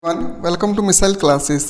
Welcome to Missile Classes.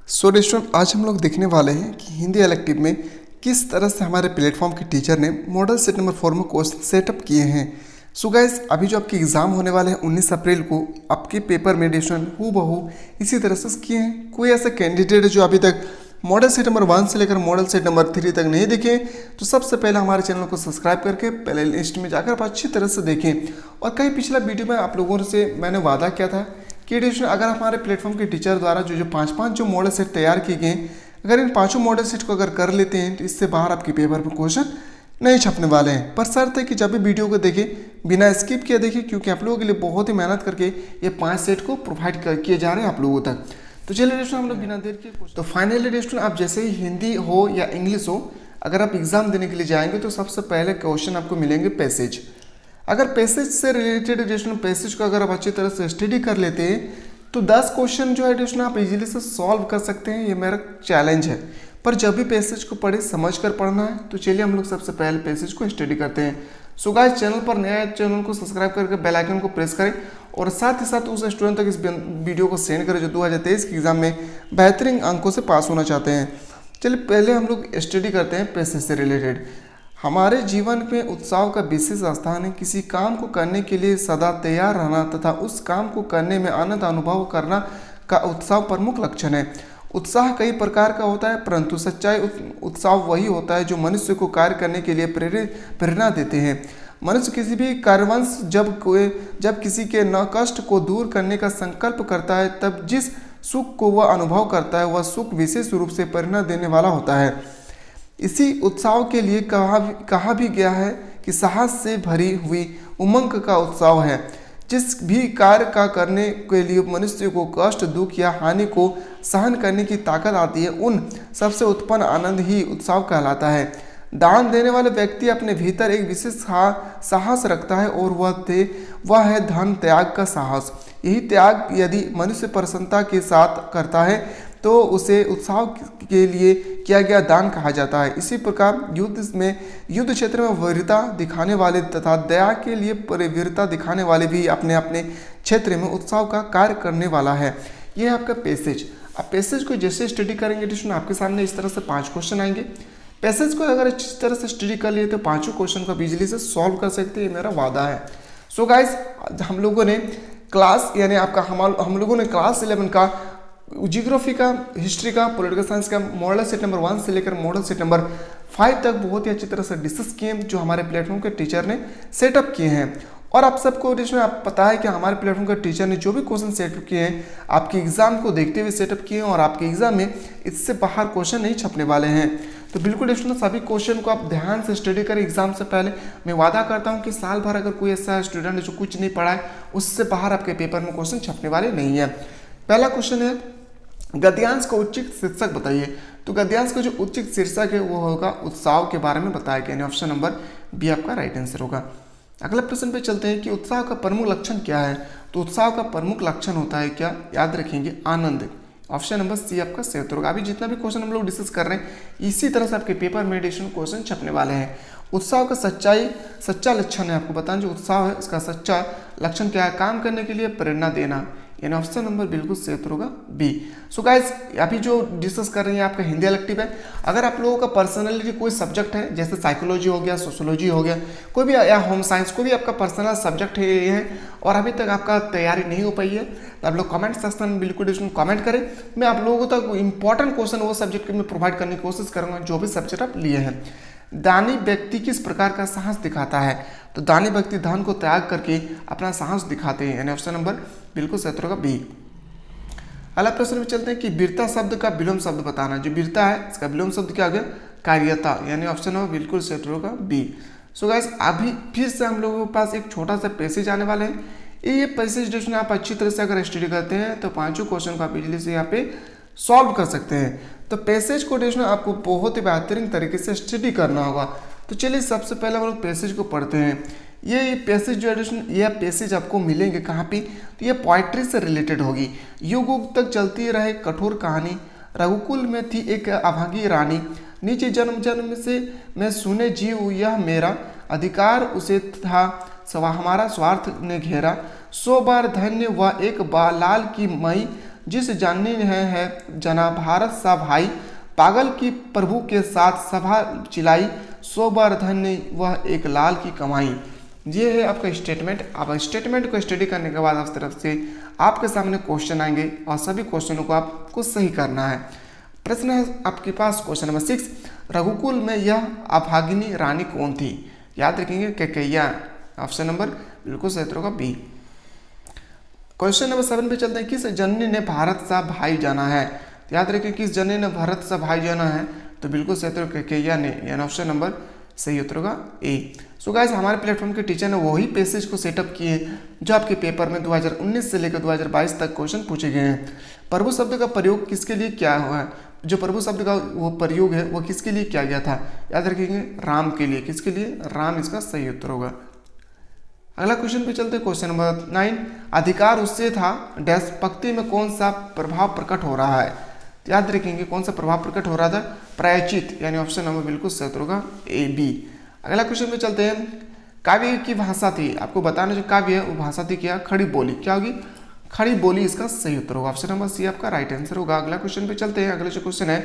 So student, आज हम लोग देखने वाले हैं कि हिंदी इलेक्टिव में किस तरह से हमारे प्लेटफॉर्म के टीचर ने मॉडल सेट नंबर 4 में क्वेश्चन सेटअप किए हैं। सो गाइस, अभी जो आपके एग्जाम होने वाले हैं 19 अप्रैल को, आपके पेपर में स्टूडेंट हूबहू इसी तरह से किए हैं। कोई ऐसा कैंडिडेट है जो अभी तक मॉडल सेट नंबर 1 से लेकर मॉडल सेट नंबर 3 तक नहीं देखे, तो सबसे पहले हमारे चैनल को सब्सक्राइब करके प्ले लिस्ट में जाकर आप अच्छी तरह से देखें। और कई पिछला वीडियो में आप लोगों से मैंने वादा किया था कि अगर हमारे प्लेटफॉर्म के टीचर द्वारा जो पाँच जो मॉडल सेट तैयार किए गए, अगर इन पांचों मॉडल सेट को अगर कर लेते हैं तो इससे बाहर आपके पेपर में क्वेश्चन नहीं छपने वाले हैं। पर शर्त है कि जब भी वीडियो को देखें बिना स्किप किए देखें, क्योंकि आप लोगों के लिए बहुत ही मेहनत करके ये 5 सेट को प्रोवाइड किए जा रहे हैं आप लोगों तक। तो चलिए दोस्तों, हम लोग बिना देर के तो फाइनली दोस्तों, आप जैसे ही हिंदी हो या इंग्लिश हो, अगर आप एग्जाम देने के लिए जाएंगे तो सबसे पहले क्वेश्चन आपको मिलेंगे पैसेज। अगर पैसेज से रिलेटेड दोस्तों पैसेज को अगर आप अच्छी तरह से स्टडी कर लेते हैं तो 10 क्वेश्चन जो है दोस्तों आप इजीली से सॉल्व कर सकते हैं। ये मेरा चैलेंज है। पर जब भी पैसेज को पढ़े समझ कर पढ़ना है। तो चलिए हम लोग सबसे पहले पैसेज को स्टडी करते हैं। सो गाइस, चैनल पर नया है, चैनल को सब्सक्राइब करके बेल आइकन को प्रेस करें और साथ ही साथ उस स्टूडेंट तक इस वीडियो को सेंड करें जो 2023 के एग्जाम में बेहतरीन अंकों से पास होना चाहते हैं। चलिए पहले हम लोग स्टडी करते हैं पैसेज से रिलेटेड। हमारे जीवन में उत्साह का विशेष स्थान है। किसी काम को करने के लिए सदा तैयार रहना तथा उस काम को करने में आनंद अनुभव करना का उत्साह प्रमुख लक्षण है। उत्साह कई प्रकार का होता है, परंतु सच्चाई उत्साह वही होता है जो मनुष्य को कार्य करने के लिए प्रेरणा देते हैं। मनुष्य किसी भी कार्यवंश जब किसी के न कष्ट को दूर करने का संकल्प करता है, तब जिस सुख को वह अनुभव करता है वह सुख विशेष रूप से प्रेरणा देने वाला होता है। इसी उत्साह के लिए कहा भी गया है कि साहस से भरी हुई उमंग का उत्साह है। जिस भी कार्य का करने के लिए मनुष्य को कष्ट, दुख या हानि को सहन करने की ताकत आती है, उन सबसे उत्पन्न आनंद ही उत्साह कहलाता है। दान देने वाले व्यक्ति अपने भीतर एक विशेष साहस रखता है और वह है धन त्याग का साहस। यही त्याग यदि मनुष्य प्रसन्नता के साथ करता है तो उसे उत्साह के लिए किया गया दान कहा जाता है। इसी प्रकार युद्ध क्षेत्र में वीरता दिखाने वाले तथा दया के लिए वीरता दिखाने वाले भी अपने अपने क्षेत्र में उत्साह का कार्य करने वाला है। यह है आपका पैसेज। अब पैसेज को जैसे स्टडी करेंगे ट्यूशन, आपके सामने इस तरह से 5 क्वेश्चन आएंगे। पैसेज को अगर अच्छी तरह से स्टडी कर लिए तो 5 क्वेश्चन को बिजली से सॉल्व कर सकते हैं, ये मेरा वादा है। सो गाइस, हम लोगों ने क्लास यानी आपका हम लोगों ने क्लास 11 का जियोग्राफी का, हिस्ट्री का, पॉलिटिकल साइंस का मॉडल सेट नंबर 1 से लेकर मॉडल सेट नंबर 5 तक बहुत ही अच्छी तरह से डिस्कस किए जो हमारे प्लेटफॉर्म के टीचर ने सेटअप किए हैं। और आप सबको इसमें आप पता है कि हमारे प्लेटफॉर्म के टीचर ने जो भी क्वेश्चन सेटअप किए हैं आपके एग्जाम को देखते हुए सेटअप किए हैं और आपके एग्जाम में इससे बाहर क्वेश्चन नहीं छपने वाले हैं। तो बिल्कुल स्टूडेंट, सभी क्वेश्चन को आप ध्यान से स्टडी करें एग्जाम से पहले। मैं वादा करता हूँ कि साल भर अगर कोई ऐसा स्टूडेंट है जो कुछ नहीं पढ़ा है, उससे बाहर आपके पेपर में क्वेश्चन छपने वाले नहीं है। पहला क्वेश्चन है, गद्यांश का उचित शीर्षक बताइए। तो गद्यांश का जो उचित शीर्षक है वो होगा उत्साह के बारे में बताया गया, ऑप्शन नंबर बी आपका राइट आंसर होगा। अगला प्रश्न पे चलते हैं कि उत्साह का प्रमुख लक्षण क्या है। तो उत्साह का प्रमुख लक्षण होता है क्या, याद रखेंगे, आनंद। ऑप्शन नंबर सी आपका सही उत्तर होगा। अभी जितना भी क्वेश्चन हम लोग डिस्कस कर रहे हैं इसी तरह से आपके पेपर में एडिशनल क्वेश्चन छपने वाले हैं। उत्साह का सच्चा लक्षण है, आपको बताएं जो उत्साह है इसका सच्चा लक्षण क्या है, काम करने के लिए प्रेरणा देना, यानी ऑप्शन नंबर बिल्कुल सही उत्तर होगा बी। सो गाइस, अभी जो डिस्कस कर रहे हैं आपका हिंदी इलेक्टिव है। अगर आप लोगों का पर्सनली कोई सब्जेक्ट है जैसे साइकोलॉजी हो गया, सोशोलॉजी हो गया, कोई भी या होम साइंस, कोई भी आपका पर्सनल सब्जेक्ट है और अभी तक आपका तैयारी नहीं हो पाई है, तो आप लोग कमेंट सेक्शन में बिल्कुल कमेंट करें। मैं आप लोगों तक इंपॉर्टेंट क्वेश्चन वो सब्जेक्ट में प्रोवाइड करने की कोशिश करूँगा जो भी सब्जेक्ट आप लिए हैं। दानी व्यक्ति किस प्रकार का साहस दिखाता है। तो दानी व्यक्ति धन को त्याग करके अपना साहस दिखाते हैं, यानी ऑप्शन नंबर बिल्कुल सही उत्तर होगा बी। अगला प्रश्न में चलते हैं कि वीरता शब्द का विलोम शब्द बताना। जो वीरता है इसका विलोम शब्द क्या हो गया, कार्यता, यानी ऑप्शन नंबर बिल्कुल सही उत्तर होगा बी। सो गाइस, अभी फिर से हम लोगों के पास एक छोटा सा पैसेज आने वाला है। ये पैसेज जो आप अच्छी तरह से अगर स्टडी करते हैं तो 5 क्वेश्चन को आप इजीली से यहाँ पे सॉल्व कर सकते हैं। तो पैसेज को आपको बहुत ही बेहतरीन तरीके से स्टडी करना होगा। तो चलिए सबसे पहले हम लोग पैसेज को पढ़ते हैं। ये पैसेज जो है ये पैसेज आपको मिलेंगे कहाँ पे, तो ये पोइट्री से रिलेटेड होगी। युग युग तक चलती रहे कठोर कहानी, रघुकुल में थी एक अभागी रानी, नीचे जन्म जन्म से मैं सुने जीव यह मेरा अधिकार उसे था, हमारा स्वार्थ ने घेरा, 100 बार धन्य व एक बार लाल की मई जिस जननी है जना भारत सा भाई, पागल की प्रभु के साथ सभा चिलाई, सो बार धन्य वह एक लाल की कमाई। ये है आपका स्टेटमेंट। अब स्टेटमेंट को स्टडी करने के बाद उस तरफ से आपके सामने क्वेश्चन आएंगे और सभी क्वेश्चनों को आपको सही करना है। प्रश्न है आपके पास क्वेश्चन नंबर 6, रघुकुल में यह अभागिनी रानी कौन थी? याद रखेंगे कैकेय्या। ऑप्शन नंबर बिल्कुल सही उत्तर होगा बी। क्वेश्चन नंबर 7 पे चलते हैं, किस जननी ने भारत सा भाई जाना है? याद रखें किस जननी ने भारत सा भाई जाना है, तो बिल्कुल सही उत्तर कैकेय्या ने, यानी ऑप्शन नंबर सही उत्तर होगा ए। सो गाइस हमारे प्लेटफॉर्म के टीचर ने वही पैसेज को सेटअप किए जो आपके पेपर में 2019 से लेकर 2022 तक क्वेश्चन पूछे गए हैं। प्रभु शब्द का प्रयोग किसके लिए क्या हुआ है? जो प्रभु शब्द का वो प्रयोग है वो किसके लिए किया गया था? याद रखेंगे राम के लिए। किसके लिए? राम इसका सही उत्तर होगा। अगला क्वेश्चन पे चलते हैं, क्वेश्चन नंबर 9, अधिकार उससे था डैश पंक्ति में कौन सा प्रभाव प्रकट हो रहा है? याद रखेंगे कौन सा प्रभाव प्रकट हो रहा था? प्रायचित, यानी ऑप्शन नंबर बिल्कुल सही उत्तर होगा ए बी। अगला क्वेश्चन पे चलते हैं, काव्य की भाषा थी, आपको बताना जो काव्य है वो भाषा थी क्या? खड़ी बोली। क्या होगी? खड़ी बोली इसका सही उत्तर होगा। ऑप्शन नंबर सी आपका राइट आंसर होगा। अगला क्वेश्चन पे चलते हैं। अगला जो क्वेश्चन है,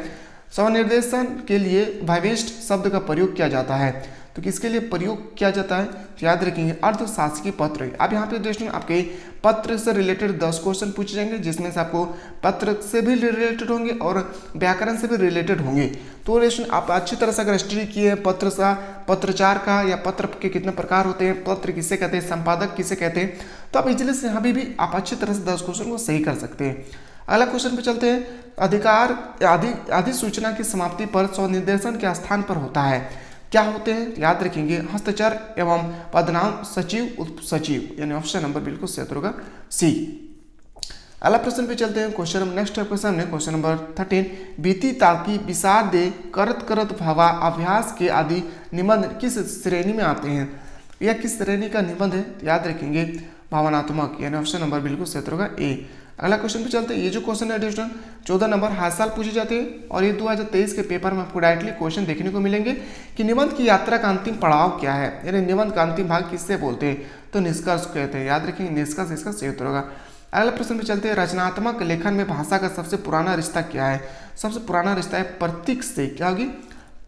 स्वनिर्देशन के लिए भावेष्ट शब्द का प्रयोग किया जाता है, तो किसके लिए प्रयोग किया जाता है? तो याद रखेंगे अर्धशासकीय पत्र। अब यहाँ पे दोस्तों आपके पत्र से रिलेटेड 10 क्वेश्चन पूछे जाएंगे, जिसमें से आपको पत्र से भी रिलेटेड होंगे और व्याकरण से भी रिलेटेड होंगे। तो दोस्तों आप अच्छी तरह से अगर स्टडी किए हैं पत्र का, पत्रचार का, या पत्र के कितने प्रकार होते हैं, पत्र किसे कहते हैं, संपादक किसे कहते हैं, तो आप इजिली से यहाँ भी आप अच्छी तरह से 10 क्वेश्चन को सही कर सकते हैं। अगला क्वेश्चन पे चलते हैं, अधिकार अधिसूचना की समाप्ति पर स्वनिर्देशन के स्थान पर होता है, क्या होते हैं? याद रखेंगे हस्ताक्षर एवं पदनाम सचिव उप सचिव, यानी ऑप्शन नंबर बिल्कुल सही उत्तर होगा सी। अगला प्रश्न पे चलते हैं। क्वेश्चन नंबर नेक्स्ट आपके सामने क्वेश्चन नंबर 13, बीती ताकि विषाद दे करत करत भवा अभ्यास के आदि निबंध किस श्रेणी में आते हैं? यह किस श्रेणी का निबंध है? याद रखेंगे भावनात्मक, यानी ऑप्शन नंबर बिल्कुल सही उत्तर होगा ए। अगला क्वेश्चन पे चलते हैं। ये जो क्वेश्चन है दोस्तों 14 नंबर हर साल पूछे जाते हैं और ये 2023 के पेपर में आपको डायरेक्टली क्वेश्चन देखने को मिलेंगे कि निबंध की यात्रा का अंतिम पड़ाव क्या है, यानी निबंध का अंतिम भाग किससे बोलते हैं? तो निष्कर्ष कहते हैं। याद रखेंगे निष्कर्ष इसका सही उत्तर होगा। अगला प्रश्न पे चलते हैं, रचनात्मक लेखन में भाषा का सबसे पुराना रिश्ता क्या है? सबसे पुराना रिश्ता है प्रतीक से। क्या होगी?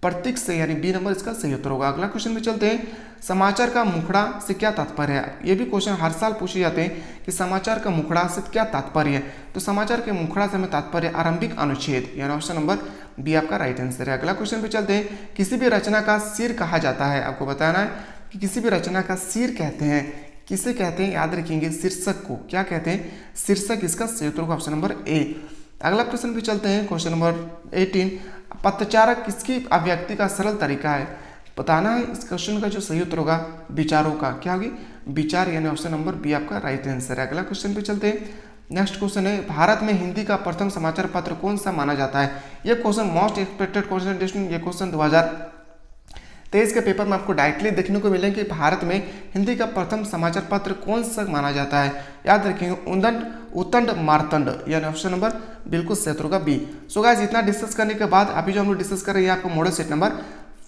प्रतीक से, यानी बी नंबर इसका सही उत्तर होगा। अगला क्वेश्चन में चलते हैं, समाचार का मुखड़ा से क्या तात्पर्य है? ये भी क्वेश्चन हर साल पूछे जाते हैं कि समाचार का मुखड़ा से क्या तात्पर्य है, तो समाचार के मुखड़ा से हमें तात्पर्य आरंभिक अनुच्छेद, यानी ऑप्शन नंबर बी आपका राइट आंसर है। अगला क्वेश्चन पे चलते हैं, किसी भी रचना का सिर कहा जाता है, आपको बताना है कि किसी भी रचना का सिर कहते हैं, किसे कहते हैं? याद रखेंगे शीर्षक को। क्या कहते हैं? शीर्षक, इसका सही उत्तर होगा ऑप्शन नंबर ए। अगला प्रश्न पे चलते हैं, क्वेश्चन नंबर 18, पत्रचारक किसकी अभिव्यक्ति का सरल तरीका है? बताना है इस क्वेश्चन का जो सही उत्तर होगा विचारों का। क्या होगी? विचार, यानी ऑप्शन नंबर बी आपका राइट आंसर है। अगला क्वेश्चन पे चलते हैं। नेक्स्ट क्वेश्चन है, भारत में हिंदी का प्रथम समाचार पत्र कौन सा माना जाता है? यह क्वेश्चन मोस्ट एक्सपेक्टेड क्वेश्चन, ये क्वेश्चन 2023 के पेपर में आपको डायरेक्टली देखने को मिलेंगे कि भारत में हिंदी का प्रथम समाचार पत्र कौन सा माना जाता है? याद रखेंगे उत्तंड मार्तंड, यानी ऑप्शन नंबर बिल्कुल सही उत्तर होगा बी। सो गाइस इतना डिस्कस करने के बाद अभी जो हम लोग डिस्कस कर रहे हैं आपको मॉडल सेट नंबर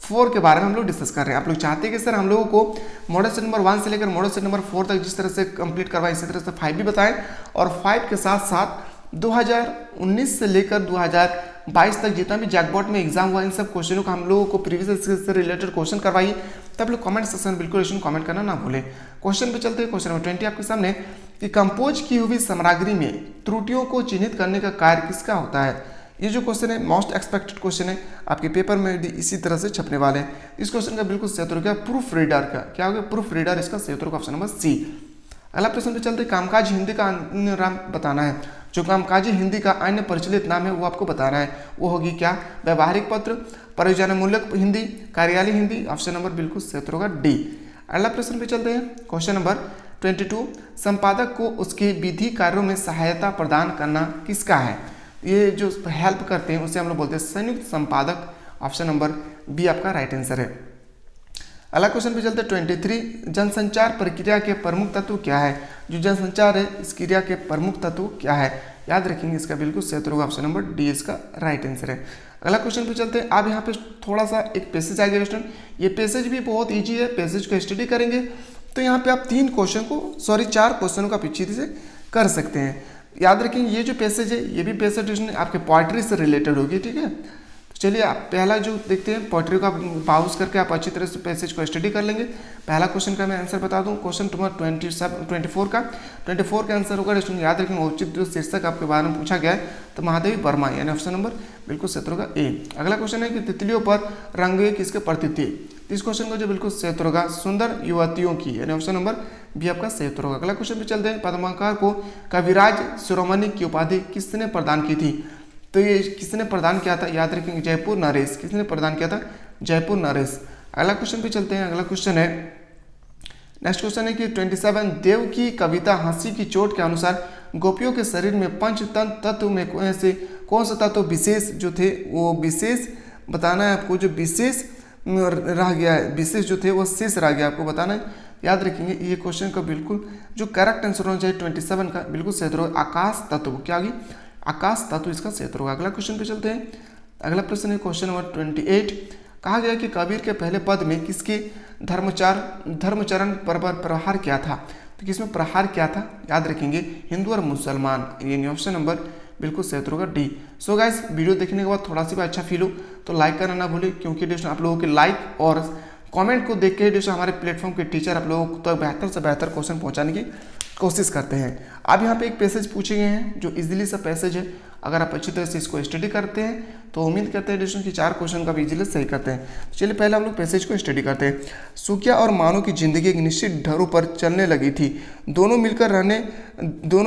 4 के बारे में हम लोग डिस्कस कर रहे हैं। आप लोग चाहते हैं कि सर हम लोगों को मॉडल सेट नंबर 1 से लेकर मॉडल सेट नंबर 4 तक जिस तरह से कंप्लीट करवाएं, इसी तरह से 5 भी बताएं, और 5 के साथ साथ 2019 से लेकर 2022 तक जितना भी जैकपॉट में एग्जाम हुआ इन सब क्वेश्चनों का हम लोगों को प्रीवियस से रिलेटेड क्वेश्चन करवाइए। तब लोग कमेंट सेक्शन बिल्कुल कमेंट करना ना भूलें। क्वेश्चन पे चलते हैं, क्वेश्चन नंबर 20 आपके सामने, कि कंपोज की हुई सामग्री में त्रुटियों को चिन्हित करने का कार्य किसका होता है? ये जो क्वेश्चन है मोस्ट एक्सपेक्टेड क्वेश्चन है, आपके पेपर में भी इसी तरह से छपने वाले हैं। इस क्वेश्चन का बिल्कुल सही उत्तर हो गया प्रूफ रीडर का। क्या हो गया? प्रूफ रीडर, इसका सही उत्तर होगा ऑप्शन नंबर सी। अगला प्रश्न पे चलते, कामकाज हिंदी का अन्य नाम बताना है। जो कामकाजी हिंदी का अन्य प्रचलित नाम है वो आपको बताना है। वो होगी क्या? व्यवहारिक पत्र, परियोजनामूलक हिंदी, कार्यालय हिंदी, ऑप्शन नंबर बिल्कुल सही उत्तर होगा डी। अगला प्रश्न पे चलते हैं, क्वेश्चन नंबर 22, संपादक को उसके विधि कार्यों में सहायता प्रदान करना किसका है? ये जो हेल्प करते हैं उसे हम लोग बोलते हैं संयुक्त संपादक, ऑप्शन नंबर बी आपका राइट आंसर है। अगला क्वेश्चन पे चलते हैं 23, जनसंचार प्रक्रिया के प्रमुख तत्व क्या है? जो जनसंचार है इस क्रिया के प्रमुख तत्व क्या है? याद रखेंगे इसका बिल्कुल सही उत्तर होगा ऑप्शन नंबर डी, इसका राइट आंसर है। अगला क्वेश्चन पे चलते हैं। आप यहाँ पे थोड़ा सा एक पैसेज आएगा दोस्तों, ये पैसेज भी बहुत ईजी है, पैसेज को स्टडी करेंगे तो यहाँ पे आप 4 क्वेश्चनों का पीछे से कर सकते हैं। याद रखेंगे ये जो पैसेज है ये भी पैसेज आपके पोइट्री से रिलेटेड होगी, ठीक है। चलिए आप पहला जो देखते हैं पोइट्री का पाउज करके आप अच्छी तरह से पैसेज को स्टडी कर लेंगे। पहला क्वेश्चन का मैं आंसर बता दूं, क्वेश्चन नंबर 24 का आंसर होगा। याद रखेंगे उचित जो शीर्षक आपके बारे में पूछा गया है तो महादेवी वर्मा, यानी ऑप्शन नंबर बिल्कुल सही होगा ए। अगला क्वेश्चन है कि तितलियों पर रंग किसके प्रति थे। इस क्वेश्चन को जो बिल्कुल सही होगा सुंदर युवतियों की, यानी ऑप्शन नंबर बी आपका सही होगा। अगला क्वेश्चन पे चलते हैं, पद्माकर को कविराज शिरोमणि की उपाधि किसने प्रदान की थी। तो ये किसने प्रदान किया था, याद रखेंगे जयपुर नरेश। किसने प्रदान किया था, जयपुर नरेश। अगला क्वेश्चन पे चलते हैं, अगला क्वेश्चन है, नेक्स्ट क्वेश्चन है कि 27 देव की कविता हंसी की चोट के अनुसार गोपियों के शरीर में पंच तत्व में से कौन सा तत्व विशेष जो थे वो विशेष बताना है आपको। जो विशेष रह गया है, विशेष जो थे वो शेष रह गया, आपको बताना है। याद रखेंगे ये क्वेश्चन का बिल्कुल जो करेक्ट आंसर होना चाहिए 27 का बिल्कुल सही होगा आकाश तत्व। क्या होगी, आकाश तत्व इसका सही होगा। अगला क्वेश्चन पे चलते हैं, अगला प्रश्न है क्वेश्चन नंबर 28। कहा गया कि कबीर के पहले पद में किसके धर्मचरण पर प्रहार किया था। तो किसमें प्रहार किया था, याद रखेंगे हिंदू और मुसलमान, यानी ऑप्शन नंबर बिल्कुल सही होगा डी। सो गाइस वीडियो देखने के बाद थोड़ा सा भी अच्छा फील हो तो लाइक करना ना भूलें, क्योंकि दोस्तों आप लोगों के लाइक और कमेंट को देख के दोस्तों हमारे प्लेटफॉर्म के टीचर आप लोगों को तो बेहतर से बेहतर क्वेश्चन पहुंचाने की कोशिश करते हैं। अब यहाँ पे एक पैसेज पूछे गए हैं जो इजीली सा पैसेज है, अगर आप अच्छी तरह से इसको स्टडी करते हैं तो उम्मीद करते हैं दोस्तों कि 4 क्वेश्चन का भी इजीली सही करते हैं। चलिए पहले हम लोग पैसेज को स्टडी करते हैं। सुकिया और मानो की जिंदगी एक निश्चित ढर्रों पर चलने लगी थी। दोनों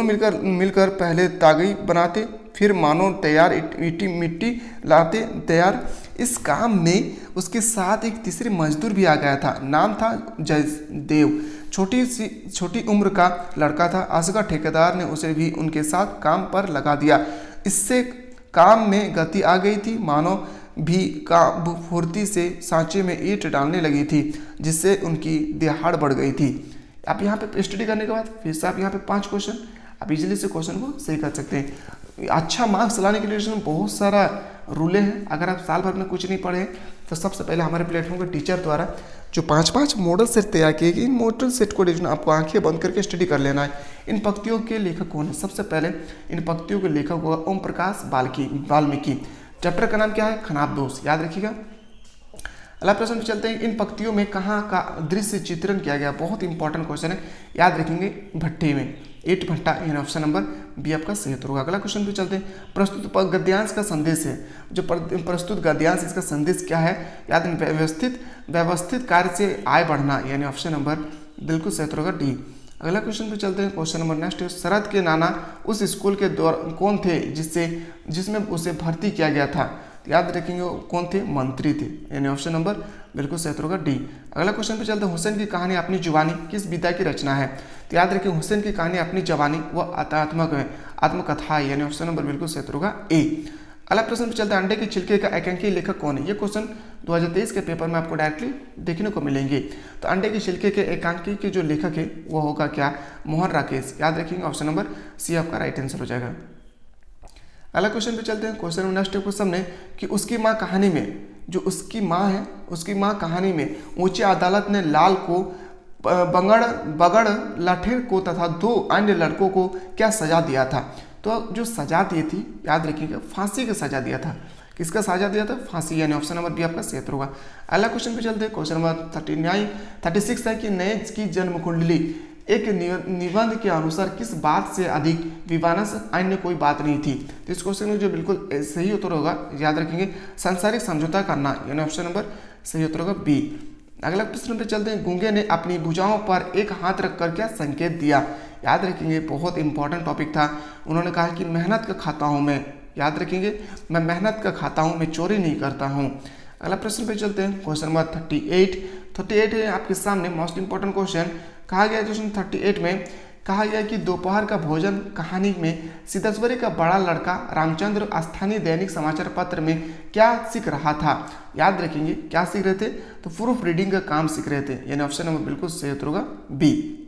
मिलकर पहले तागई बनाते, फिर मानो तैयार मिट्टी लाते तैयार। इस काम में उसके साथ एक तीसरी मजदूर भी आ गया था, नाम था जयदेव। छोटी उम्र का लड़का था। असगर ठेकेदार ने उसे भी उनके साथ काम पर लगा दिया। इससे काम में गति आ गई थी। मानो भी काम फुर्ती से सांचे में ईंट डालने लगी थी, जिससे उनकी दिहाड़ बढ़ गई थी। आप यहाँ पे स्टडी करने के बाद फिर से आप यहाँ पे 5 क्वेश्चन आप इजीली से क्वेश्चन को सही कर सकते हैं। अच्छा मार्क्स लाने के लिए इसमें बहुत सारा रूलें हैं। अगर आप साल भर में कुछ नहीं पढ़े तो सबसे पहले हमारे प्लेटफॉर्म के टीचर द्वारा जो 5 मॉडल सेट तैयार किए गए, इन मॉडल सेट को आपको आंखें बंद करके स्टडी कर लेना है। इन पंक्तियों के लेखक कौन है, सबसे पहले इन पंक्तियों के लेखक होगा ओम प्रकाश वाल्मीकि। चैप्टर का नाम क्या है, खनाबदोष, याद रखिएगा। अगला प्रश्न पे चलते हैं, इन पंक्तियों में कहाँ का दृश्य चित्रण किया गया। बहुत इंपॉर्टेंट क्वेश्चन है, याद रखेंगे भट्टे में, ईंट भट्टा, यानी ऑप्शन नंबर बी आपका सही होगा। अगला क्वेश्चन पे चलते हैं, प्रस्तुत गद्यांश का संदेश है। जो प्रस्तुत गद्यांश इसका संदेश क्या है, याद व्यवस्थित कार्य से आय बढ़ना, यानी ऑप्शन नंबर बिल्कुल सही होगा डी। अगला क्वेश्चन पे चलते हैं, क्वेश्चन नंबर नेक्स्ट, शरद के नाना उस स्कूल के कौन थे जिसमें उसे भर्ती किया गया था। याद रखेंगे कौन थे, मंत्री थे, यानी ऑप्शन नंबर बिल्कुल सही होगा डी। अगला क्वेश्चन पे चलते हैं, हुसैन की कहानी अपनी जुबानी किस विधा की रचना है। तो याद रखें हुसैन की कहानी अपनी जवानी व आत्मकथा है, यानी ऑप्शन नंबर बिल्कुल सही होगा ए। अगला प्रश्न पे चलता है, अंडे के छिलके का एकांकी लेखक कौन है। ये क्वेश्चन 2023 के पेपर में आपको डायरेक्टली देखने को मिलेंगे। तो अंडे के छिलके के एकांकी के जो लेखक है वो होगा क्या, मोहन राकेश। याद रखेंगे ऑप्शन नंबर सी आपका राइट आंसर हो जाएगा। अगला क्वेश्चन पे चलते हैं, क्वेश्चन नेक्स्ट क्वेश्चन ने कि उसकी माँ कहानी में, जो उसकी माँ है उसकी माँ कहानी में ऊंची अदालत ने लाल को बगड़ लाठेर को तथा 2 अन्य लड़कों को क्या सजा दिया था। तो जो सजा दी थी, याद रखिएगा फांसी की सजा दिया था। किसका सजा दिया था, फांसी, यानी ऑप्शन नंबर बी आपका सही होगा। अगला क्वेश्चन पे चलते हैं, क्वेश्चन नंबर 36 है कि नए की जन्म कुंडली एक निबंध के अनुसार किस बात से अधिक विवानस अन्य कोई बात नहीं थी। तो इस क्वेश्चन में जो बिल्कुल सही उत्तर होगा, याद रखेंगे सांसारिक समझौता करना, यानी ऑप्शन नंबर सही उत्तर होगा बी। अगला प्रश्न पे चलते हैं, गूंगे ने अपनी भुजाओं पर एक हाथ रखकर क्या संकेत दिया। याद रखेंगे बहुत इंपॉर्टेंट टॉपिक था। उन्होंने कहा कि मेहनत का खाता हूँ मैं, याद रखेंगे मैं मेहनत का खाता हूँ, मैं चोरी नहीं करता हूँ। अगला प्रश्न पे चलते हैं, क्वेश्चन नंबर 38 है आपके सामने, मोस्ट इंपॉर्टेंट क्वेश्चन। कहा गया क्वेश्चन 38 में कहा गया कि दोपहर का भोजन कहानी में सिद्धेश्वरी का बड़ा लड़का रामचंद्र स्थानीय दैनिक समाचार पत्र में क्या सीख रहा था। याद रखेंगे क्या सीख रहे थे, तो प्रूफ रीडिंग का काम सीख रहे थे, यानी ऑप्शन नंबर बिल्कुल सही उत्तर होगा बी।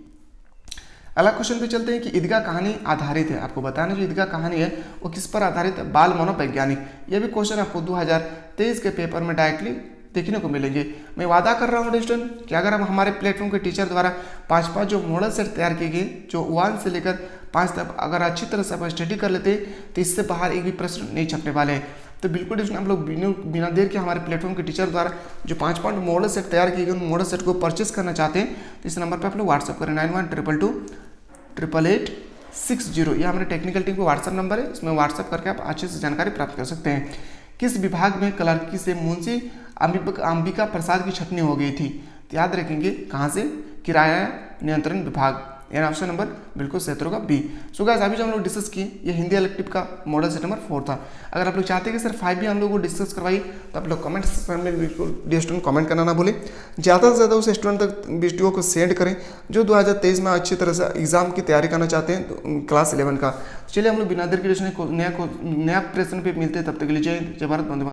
अगला क्वेश्चन पे चलते हैं कि ईदगाह कहानी आधारित है। आपको बताना जो ईदगाह कहानी है वो किस पर आधारित है, बाल मनोवैज्ञानिक। यह भी क्वेश्चन आपको 2023 के पेपर में डायरेक्टली देखने को मिलेंगे। मैं वादा कर रहा हूँ स्टूडेंट कि अगर हम हमारे प्लेटफॉर्म के टीचर द्वारा 5 जो मॉडल सेट तैयार किए गए, जो 1 से लेकर 5 तक अगर अच्छी तरह से आप स्टडी कर लेते तो इससे बाहर एक भी प्रश्न नहीं छपने वाले हैं। तो बिल्कुल इसमें हम लोग बिना देर के हमारे प्लेटफॉर्म के टीचर द्वारा जो 5 पॉइंट मॉडल सेट तैयार किए गए उन मॉडल सेट को परचेस करना चाहते हैं तो इस नंबर पर आप लोग व्हाट्सअप करें 9122288860। यह हमारे टेक्निकल टीम का व्हाट्सअप नंबर है, इसमें व्हाट्सअप करके आप अच्छे से जानकारी प्राप्त कर सकते हैं। किस विभाग में क्लर्की से मुंशी अंबिका प्रसाद की छटनी हो गई थी? तो याद रखेंगे कहाँ से, किराया नियंत्रण विभाग, यानी ऑप्शन नंबर बिल्कुल सही उत्तर होगा बी। सो गाइस अभी जो हम लोग डिस्कस किए ये हिंदी इलेक्टिव का मॉडल सेट नंबर 4 था। अगर आप लोग चाहते हैं कि सर 5 भी हम लोग को डिस्कस करवाइए तो आप लोग कमेंट सेक्शन में बिल्कुल डी स्टूडेंट कमेंट करना ना भूलें। ज़्यादा से ज़्यादा उस स्टूडेंट तक वीडियो को सेंड करें जो 2023 में अच्छी तरह से एग्जाम की तैयारी करना चाहते हैं तो क्लास 11 का। चलिए हम लोग बिना देर के नया प्रश्न पे मिलते हैं, तब तक के लिए जय भारत, वंदे मातरम।